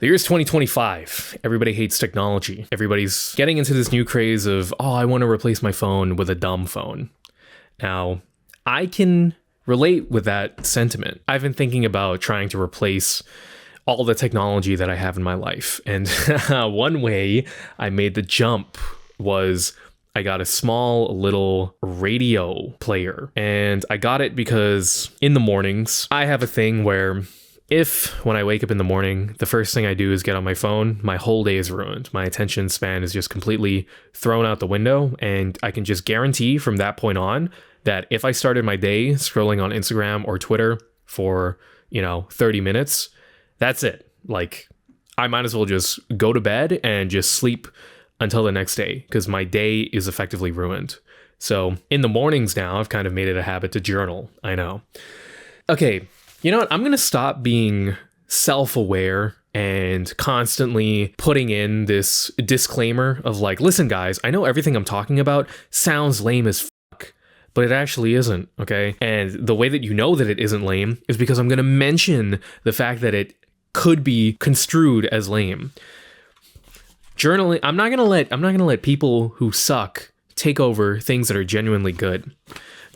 The year's 2025. Everybody hates technology. Everybody's getting into this new craze of, oh, I want to replace my phone with a dumb phone. Now, I can relate with that sentiment. I've been thinking about trying to replace all the technology that I have in my life. And one way I made the jump was I got a small little radio player. And I got it because in the mornings, I have a thing where when I wake up in the morning, the first thing I do is get on my phone, my whole day is ruined. My attention span is just completely thrown out the window. And I can just guarantee from that point on that if I started my day scrolling on Instagram or Twitter for, 30 minutes, that's it. Like, I might as well just go to bed and just sleep until the next day because my day is effectively ruined. So in the mornings now, I've kind of made it a habit to journal. I know. Okay. You know what? I'm going to stop being self-aware and constantly putting in this disclaimer of like, listen, guys, I know everything I'm talking about sounds lame as fuck, but it actually isn't, okay? And the way that you know that it isn't lame is because I'm going to mention the fact that it could be construed as lame. Journaling, I'm not going to let people who suck take over things that are genuinely good.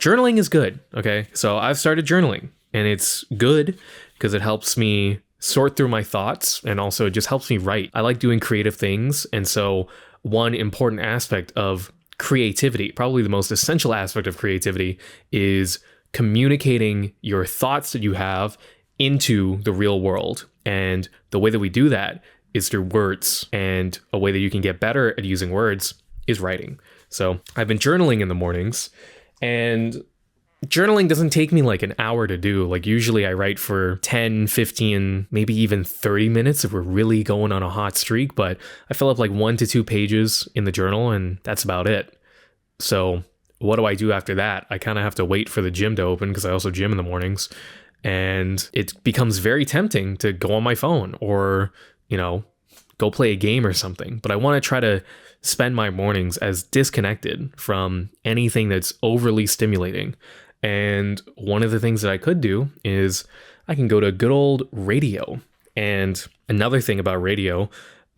Journaling is good, okay? So I've started journaling. And it's good because it helps me sort through my thoughts and also it just helps me write. I like doing creative things. And so one important aspect of creativity, probably the most essential aspect of creativity, is communicating your thoughts that you have into the real world. And the way that we do that is through words. And a way that you can get better at using words is writing. So I've been journaling in the mornings, and journaling doesn't take me like an hour to do. Like usually I write for 10, 15, maybe even 30 minutes if we're really going on a hot streak, but I fill up like 1 to 2 pages in the journal and that's about it. So what do I do after that? I kind of have to wait for the gym to open because I also gym in the mornings, and it becomes very tempting to go on my phone or, go play a game or something. But I want to try to spend my mornings as disconnected from anything that's overly stimulating. And one of the things that I could do is I can go to good old radio. And another thing about radio,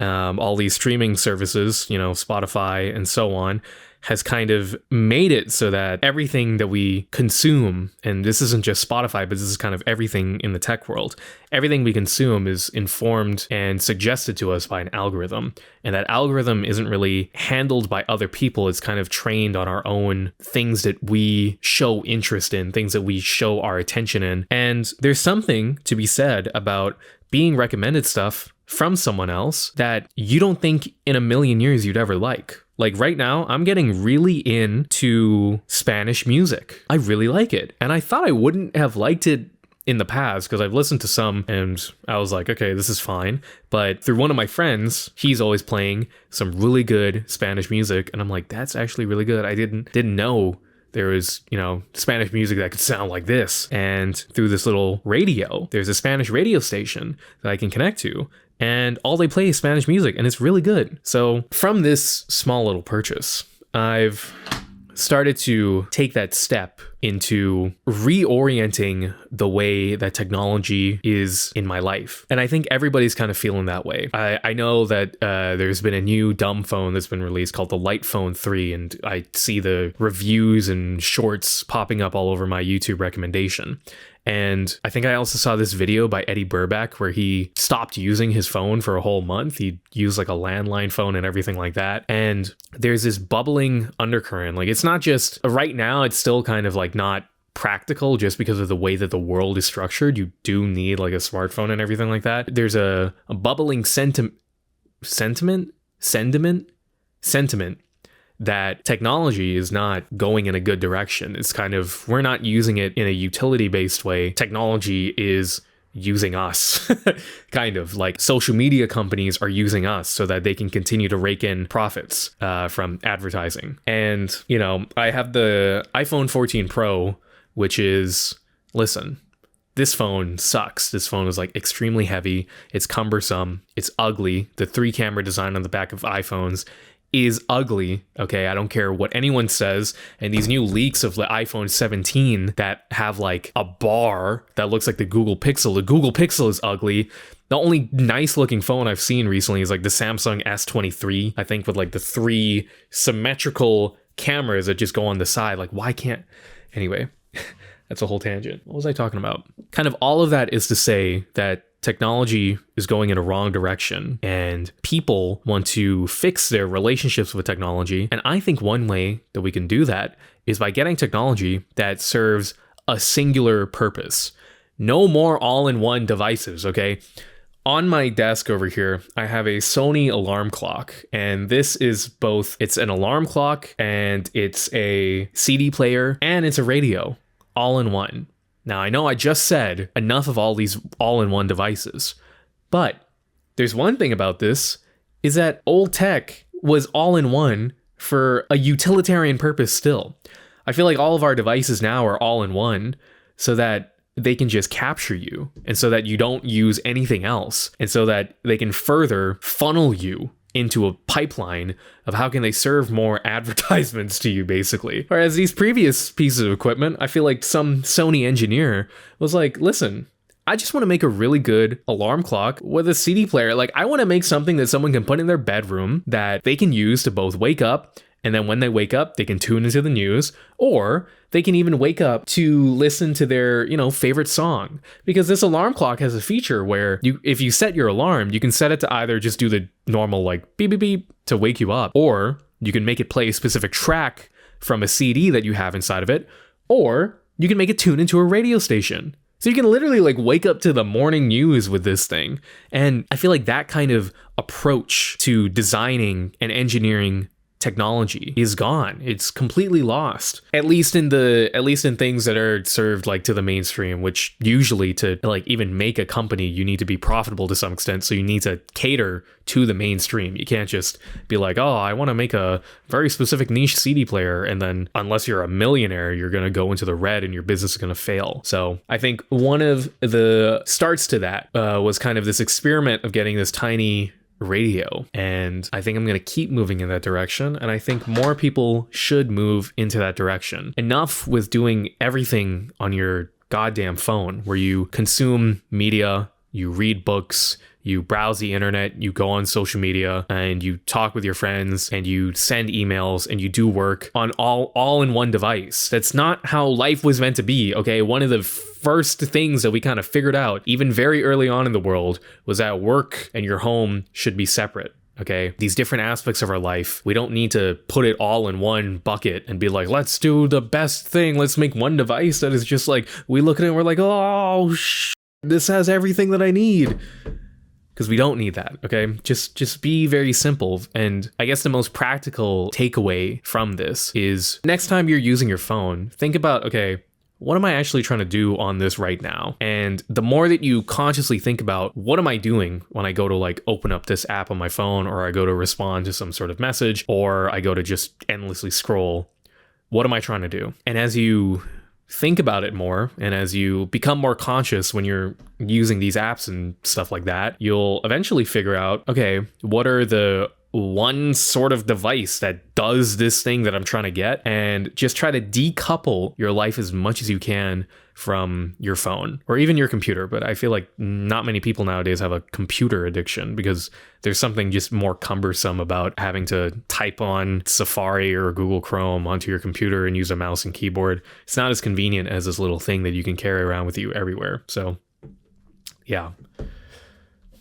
all these streaming services, Spotify and so on, has kind of made it so that everything that we consume, and this isn't just Spotify, but this is kind of everything in the tech world, everything we consume is informed and suggested to us by an algorithm. And that algorithm isn't really handled by other people. It's kind of trained on our own things that we show interest in, things that we show our attention in. And there's something to be said about being recommended stuff from someone else that you don't think in a million years you'd ever like. Like right now, I'm getting really into Spanish music. I really like it. And I thought I wouldn't have liked it in the past because I've listened to some and I was like, okay, this is fine. But through one of my friends, he's always playing some really good Spanish music. And I'm like, that's actually really good. I didn't know there was, Spanish music that could sound like this. And through this little radio, there's a Spanish radio station that I can connect to. And all they play is Spanish music, and it's really good. So from this small little purchase, I've started to take that step into reorienting the way that technology is in my life. And I think everybody's kind of feeling that way. I know that there's been a new dumb phone that's been released called the Light Phone 3, and I see the reviews and shorts popping up all over my YouTube recommendation. And I think I also saw this video by Eddie Burback where he stopped using his phone for a whole month. He used like a landline phone and everything like that. And there's this bubbling undercurrent. Like it's not just right now, it's still kind of like not practical just because of the way that the world is structured. You do need like a smartphone and everything like that. There's a bubbling sentiment that technology is not going in a good direction. It's kind of, we're not using it in a utility-based way. Technology is using us, kind of like social media companies are using us so that they can continue to rake in profits from advertising. And, I have the iPhone 14 Pro, which is, listen, this phone sucks. This phone is like extremely heavy. It's cumbersome. It's ugly. The 3-camera design on the back of iPhones is ugly. Okay, I don't care what anyone says. And these new leaks of the iPhone 17 that have like a bar that looks like the Google Pixel is ugly. The only nice looking phone I've seen recently is like the Samsung S23, I think, with like the 3 symmetrical cameras that just go on the side. Like, why can't... Anyway, that's a whole tangent. What was I talking about? Kind of all of that is to say that technology is going in a wrong direction and people want to fix their relationships with technology. And I think one way that we can do that is by getting technology that serves a singular purpose. No more all-in-one devices, okay? On my desk over here, I have a Sony alarm clock, and this is both, it's an alarm clock and it's a CD player and it's a radio, all in one. Now, I know I just said enough of all these all-in-one devices, but there's one thing about this, is that old tech was all in one for a utilitarian purpose still. I feel like all of our devices now are all in one so that they can just capture you and so that you don't use anything else and so that they can further funnel you into a pipeline of how can they serve more advertisements to you, basically. Whereas these previous pieces of equipment, I feel like some Sony engineer was like, listen, I just want to make a really good alarm clock with a CD player. Like, I want to make something that someone can put in their bedroom that they can use to both wake up, and then when they wake up, they can tune into the news, or they can even wake up to listen to their, favorite song. Because this alarm clock has a feature where if you set your alarm, you can set it to either just do the normal like beep beep beep to wake you up, or you can make it play a specific track from a CD that you have inside of it, or you can make it tune into a radio station. So you can literally like wake up to the morning news with this thing. And I feel like that kind of approach to designing and engineering technology is gone. It's completely lost. At least in things that are served like to the mainstream, which usually to like even make a company, you need to be profitable to some extent. So you need to cater to the mainstream. You can't just be like, oh, I want to make a very specific niche CD player. And then unless you're a millionaire, you're going to go into the red and your business is going to fail. So I think one of the starts to that was kind of this experiment of getting this tiny radio, and I think I'm going to keep moving in that direction, and I think more people should move into that direction. Enough with doing everything on your goddamn phone where you consume media, you read books, you browse the internet, you go on social media, and you talk with your friends, and you send emails, and you do work on all in one device. That's not how life was meant to be, okay? One of the first things that we kind of figured out, even very early on in the world, was that work and your home should be separate. Okay, these different aspects of our life, we don't need to put it all in one bucket and be like, let's do the best thing. Let's make one device that is just like, we look at it and we're like, oh, this has everything that I need. Because we don't need that, okay? Just be very simple. And I guess the most practical takeaway from this is next time you're using your phone, think about, okay, what am I actually trying to do on this right now? And the more that you consciously think about what am I doing when I go to like open up this app on my phone, or I go to respond to some sort of message, or I go to just endlessly scroll, what am I trying to do? And as you think about it more, and as you become more conscious when you're using these apps and stuff like that, you'll eventually figure out, okay, what are the one sort of device that does this thing that I'm trying to get, and just try to decouple your life as much as you can from your phone or even your computer. But I feel like not many people nowadays have a computer addiction, because there's something just more cumbersome about having to type on Safari or Google Chrome onto your computer and use a mouse and keyboard. It's not as convenient as this little thing that you can carry around with you everywhere. So yeah,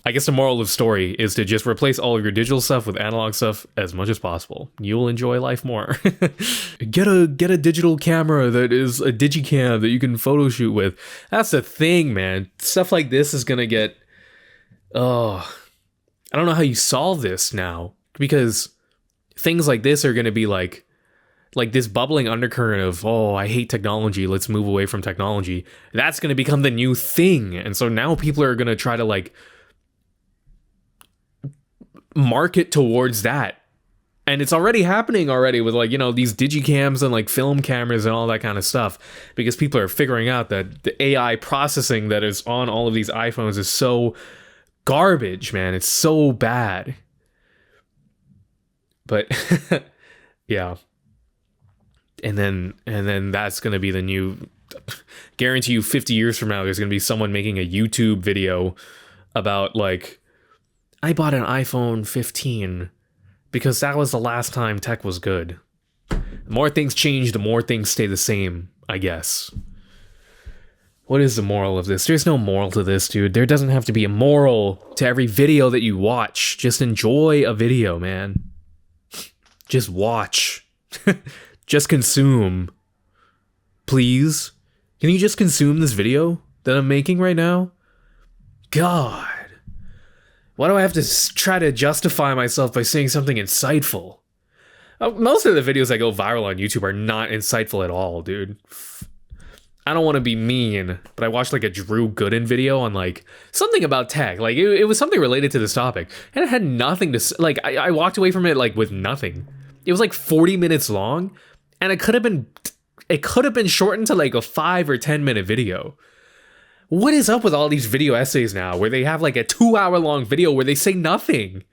I guess the moral of the story is to just replace all of your digital stuff with analog stuff as much as possible. You'll enjoy life more. Get a digital camera that is a digicam that you can photo shoot with. That's the thing, man. Stuff like this is gonna get... I don't know how you solve this now, because things like this are gonna be like this bubbling undercurrent of, oh, I hate technology, let's move away from technology. That's gonna become the new thing. And so now people are gonna try to like market towards that, and it's already happening with like, these digicams and like film cameras and all that kind of stuff, because people are figuring out that the AI processing that is on all of these iPhones is so garbage, man. It's so bad. But yeah, and then that's gonna be the new, guarantee you 50 years from now there's gonna be someone making a YouTube video about like, I bought an iPhone 15 because that was the last time tech was good. The more things change, the more things stay the same, I guess. What is the moral of this? There's no moral to this, dude. There doesn't have to be a moral to every video that you watch. Just enjoy a video, man. Just watch. Just consume. Please? Can you just consume this video that I'm making right now? God. Why do I have to try to justify myself by saying something insightful? Most of the videos that go viral on YouTube are not insightful at all, dude. I don't want to be mean, but I watched like a Drew Gooden video on like something about tech. Like it was something related to this topic, and it had nothing to like. I walked away from it like with nothing. It was like 40 minutes long, and it could have been shortened to like a 5 or 10 minute video. What is up with all these video essays now, where they have like a 2-hour long video where they say nothing?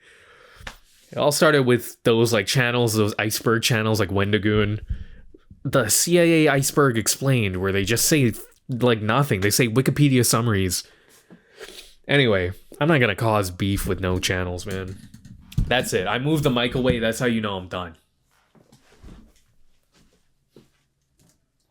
It all started with those like channels, those iceberg channels like Wendigoon. The CIA Iceberg Explained, where they just say like nothing. They say Wikipedia summaries. Anyway, I'm not gonna cause beef with no channels, man. That's it. I moved the mic away. That's how you know I'm done.